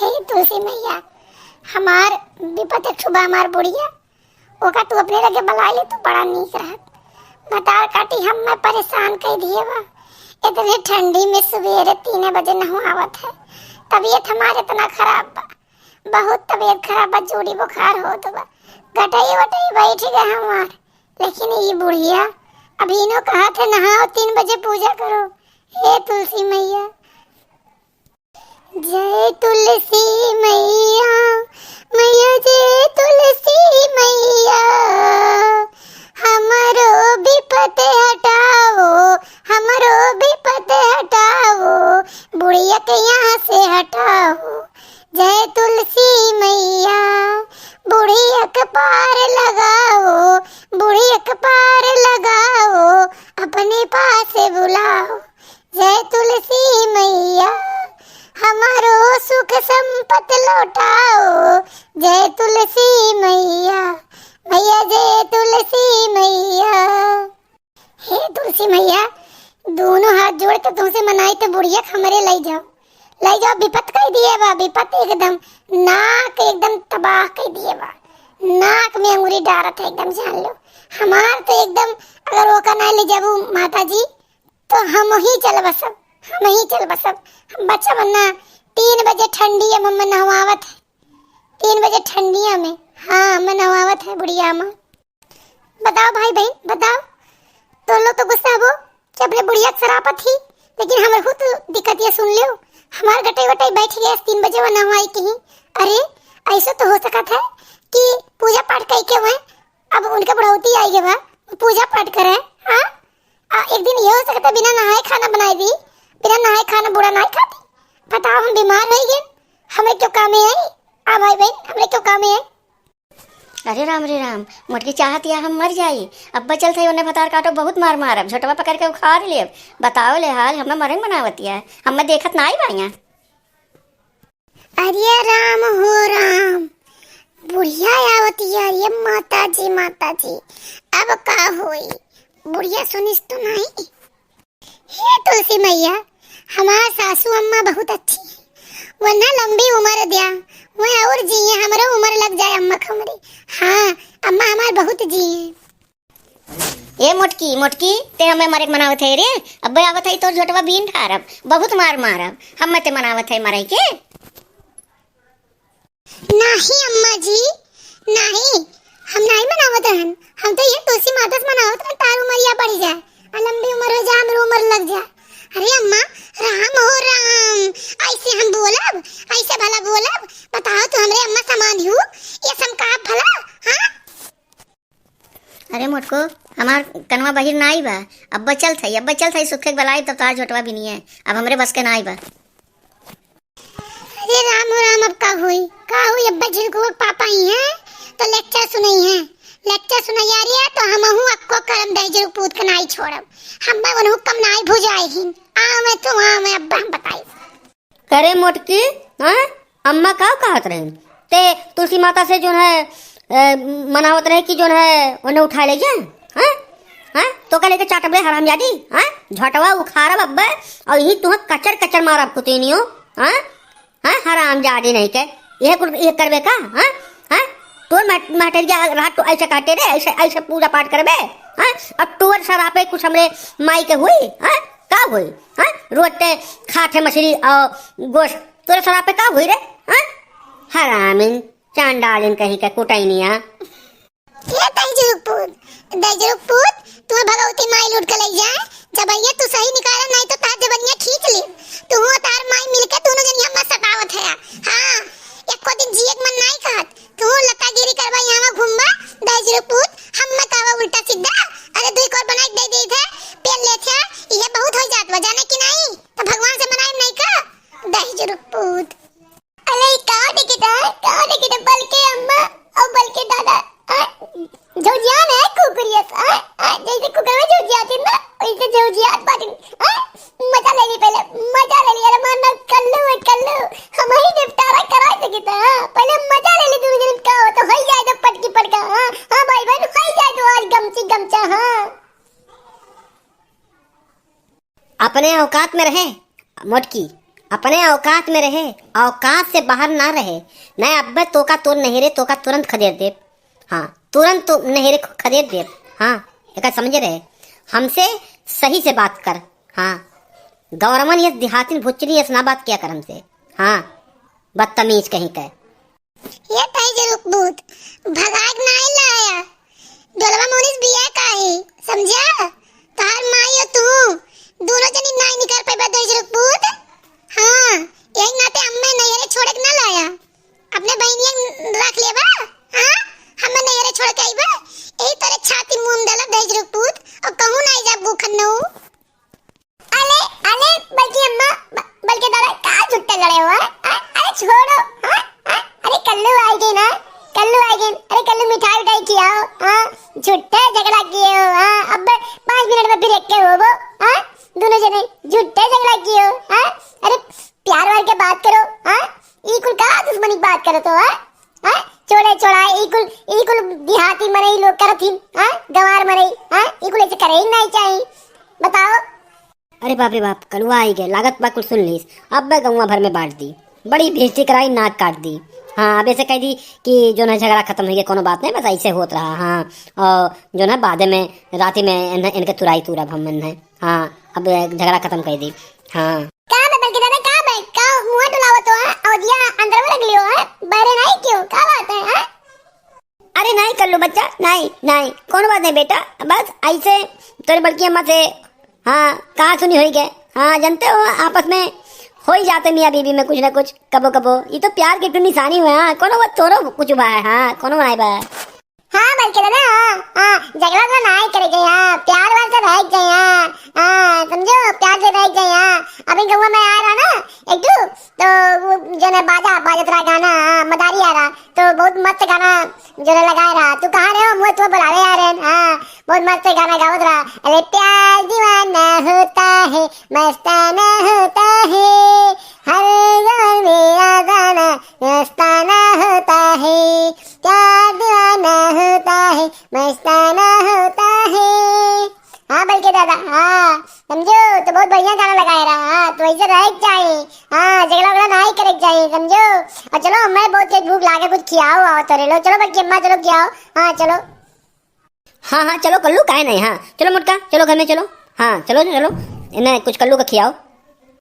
हे तुलसी मैया, हमार विपत एक सुबह हमार बुढ़िया ओका तू अपने लगे बुला ले तो बड़ा नीक रहत। बतार काटी हम मैं परेशान कर दिए बा। इतने ठंडी में सवेरे 3 बजे नहावत है। तबीयत हमारे इतना खराब बा, बहुत तबीयत खराब बा, जोड़ी बुखार होत बा, गटाई वटाई बैठ गए हमार। लेकिन ये बुढ़िया अभी नो कहा थे नहाओ 3 बजे पूजा करो। हे तुलसी मैया, जय तुलसी मैया, मैया जय तुलसी मैया, हमारो विपत हटाओ, हमारो विपत हटाओ, बुढ़िया के यहाँ से हटाओ। जय तुलसी मैया, बुढ़िया के पार लगाओ, बुढ़िया के पार लगाओ, अपने पास बुलाओ। जय तुलसी मैया, हमारो सुख संपत लौटाओ। जय तुलसी मैया, मैया जय तुलसी मैया। हे तुलसी मैया, दोनों हाथ जोड़ के तुमसे मनाई तो बुढ़िया हमारे ले जाओ, ले जाओ। विपत कह दिए बा, विपत एकदम नाक एकदम तबाह कह दिए बा, नाक में अंगूरी डारत है एकदम, जान लो। हमार तो एकदम अगर वो का ना ले जाबू माता जी तो हम ही चल बसब, हम ही चल बसब। हम बच्चा बनना 3 बजे ठंडी है मम्मा नहवावत है, 3 बजे ठंडिया में हाँ मैं नहवावत है बुढ़िया माँ। बताओ भाई बहन बताओ, तो लोग तो गुस्सा हो कि अपने बुढ़िया शराबत थी, लेकिन हमारे को तो दिक्कत ये सुन लो, हमारे गटाई वटाई बैठ गया 3 बजे वो नहवाई कहीं। अरे ऐसा तो हो सका था कि पूजा पाठ कई के हुए, अब उनके बुढ़ौती आई है पूजा पाठ करे। हाँ एक दिन ये हो सकता बिना नहाए खाना बनाई दी, बिना नहाए खाना बुरा नहीं खाती। बताओ हम बीमार रह गए, हमें क्यों काम है? आ भाई बहन हमें क्यों काम है? अरे राम मोटकी चाहत या हम मर जाई। अब्बा चल थे उन्हें भतार काटो बहुत मार मारब, झोटवा पकड़ के उखाड़ ले। बताओ ले हाल हमें मरंग बनावतिया, हमें देखत ना आई बाइया। अरे राम हो राम, बुढ़िया आवती है ये माता जी, अब का होई? बुढ़िया सुनिस तो नहीं। हे तुलसी मैया, हमार सासू अम्मा बहुत अच्छी है, वरना लंबी उम्र दिया वह और जिए, हमारा उम्र लग जाए अम्मा खमरी। हाँ अम्मा हमार बहुत जिए। ए मोटकी मोटकी ते हमें मरे मनावत है रे। अब्बा आवत है तो झोटवा बीन ठारब, बहुत मार मारब, हम ते मनावत है मरे के। नहीं अम्मा जी नहीं, हम नहीं मनावत हन, हम तो ये तुलसी माता से मनावत हन तार उमरिया बढ़ जाए, लंबी उम्र हो जाए, हमारी उम्र लग जाए। अरे अम्मा राम हो राम, ऐसे हम बोलब, ऐसे भला बोलब? बताओ तो हमरे अम्मा समान हूँ ये समका भला? हाँ अरे मोटको हमार कनवा बहिर ना आई बा, अब्बा चल थई सुखे बलाई तब तार झोटवा भी नहीं है, अब हमरे बस के ना आई बा। अरे राम हो राम, अब का हुई अब्बा जी को पापा ही हैं तो लेक्चर सुनाई है, लेक्चर सुनाई आ रही है तो हम हूँ अक्को करम दे जरूर पूत के नाई छोड़ब, हम बा उन्हों कम नाई भुजाई ही आ मैं तो आ मैं अब्बा हम बताई। करे मोटकी हाँ अम्मा का कहत रही ते तुलसी माता से जो है मनावत रहे कि जो है उन्हें उठा ले जाए। हाँ हाँ तो का लेके चाटबे हरामजादी, हाँ झटवा उखाड़ब अब्बा और यही तुम्हें कचर कचर मारब कुतिनियो। हाँ हाँ हरामजादी नहीं के ये करबे का? हाँ हाँ तोर माटर जा रात तो ऐसे काटे रे, ऐसे ऐसे पूजा पाठ करबे। हाँ अब तोर सरापे कुछ हमरे माई के हुई? हाँ का हुई? हाँ रोज ते खाते मछली और गोश्त, तोरे सरापे का हुई रे? हाँ हरामिन चांडालिन कहीं का कुटाइनिया। ये दजरुक पूत तू भगवती माई लूट के ले जाए, जब ये तू सही निकाला नहीं तो तार जबनिया खींच ले, तू हो तार माई मिलके दोनों जन यहां सतावत है। हां एको दिन जिए मन नहीं कहत, तू लतागिरी करबा यहां घूमबा दजरुक पूत, हम मत आवा उल्टा सीधा। अरे दुई कोर बनाई दे दी थे पेन ले छा, ये बहुत हो जात बा जाने की नहीं, तो भगवान से मनाई नहीं का दजरुक पूत। अरे का देखिता बल्कि अम्मा और बल्कि दादा जो जान है कुकुरियस जैसे कुकर में जो जाती ना वैसे जो जात बात मजा ले ली, पहले मजा ले ली। अरे माना कल्लू हम ही निपटारा कराए थे किता, पहले मजा ले ली तू जन का हो तो होई जाए तो पटकी पटका। हां भाई बहन होई जाए तो आज गमचा। हां अपने औकात में रहे मोटकी, अपने औकात में रहे, औकात से बाहर ना रहे। नहीं अब्बे तो का तो नहेरे तो का तुरंत खदेड़ दे। हाँ तुरंत तो नहेरे खदेड़ दे। हाँ एक समझे रहे, हमसे सही से बात कर। हाँ गौरमन ये देहातिन भुच्चनी ये ना बात किया कर हमसे। हाँ बदतमीज कहीं का। ये ताई जरूर भूत भगाग नाई लाया डोलवा मोनिस बिया काहे समझा। तार माई हो तू दोनों जनी नाई निकाल पे बदल जरूर भूत। हाँ एक नाते अम्मे नैहरे छोड़ के ना लाया अपने बहनिया रख लेबा। हाँ हमें नैहरे छोड़ के आईबा यही तरह छाती मुंह डाला दे जरूर भूत और कहूं ना जा भूखन न हो। अले अले बल्कि अम्मा बल्कि दादा का झुट्टे लड़े हो। अरे छोड़ो। अरे कल्लू आ गए ना, कल्लू आ गए। अरे कल्लू मिठाई उठाई खिलाओ। हाँ झूठे झगड़ा किए हो। हाँ अब 5 मिनट में फिर एक हो वो। हाँ दोनों जने झूठे झगड़ा किए हो। हाँ अरे प्यार वार के बात करो। हाँ इकुल का दुश्मनी बात करो तो। हाँ छोड़े छोड़ा इकुल देहाती मरई लोग करत ही। हाँ गंवार मरई। हाँ इकुल ऐसे करे ही नहीं चाहिए बताओ। अरे बाप रे बाप कलुआ आई गए लागत बा कुछ सुन लीस। अब मैं गौवा भर में बांट दी, बड़ी बेइज्जती कराई, नाक काट दी। हाँ अब ऐसे कह दी कि जो ना झगड़ा खत्म हो गया कोनो बात नहीं बस ऐसे होत रहा। हाँ और जो ना बाद में राती में इनके तुराई तुरा भमन है। हाँ अब झगड़ा खत्म कर दी। हाँ का बदल के दादा का मुंह डुलावत हो और दिया अंदर में रख लियो है बाहर नहीं क्यों का बात है। हाँ अरे नहीं कर लो बच्चा, नहीं कौन बात नहीं बेटा, बस ऐसे तेरे बड़की अम्मा से हाँ कहा सुनी हुई गए। हाँ जानते हो आपस में हो ही जाते मियाँ बीबी में कुछ ना कुछ कबो कबो। ये तो प्यार की तो निशानी हुआ। हाँ कोनो बात तोरो कुछ हुआ है। हाँ कोनो बनाए बा। हाँ बल्कि दादा हाँ झगड़ा तो नहीं करेंगे। हाँ प्यार वार से रह जाए। हाँ समझो प्यार से रह जाए। हाँ अभी गवा में आ रहा ना एक दो तो जो ना बाजत रहा गाना। मदारी आ रहा तो बहुत मस्त गाना जो ना लगा रहा। तू कहाँ रहे हो मुझे तो बुलावे आ रहे। हाँ बहुत मस्त गाना गावत रहा। अरे प्यार दीवाना होता है मस्ताना होता है हर घर मेरा गाना मस्ताना होता है प्यार दीवाना होता है मस्ताना होता है। हाँ बल्कि दादा हाँ समझो तो बहुत बढ़िया गाना लगाया रहा। हाँ तो ऐसे रह जाए। हाँ झगड़ा वगड़ा नहीं करे जाए समझो। और चलो मैं बहुत तेज भूख लागे कुछ खिलाओ आओ तो लो चलो बल्कि अम्मा चलो खिलाओ। हाँ चलो। हाँ चलो कल्लू काहे नहीं। हाँ चलो मुटका चलो घर में चलो। हाँ चलो इन्हें कुछ कल्लू का खियाओ।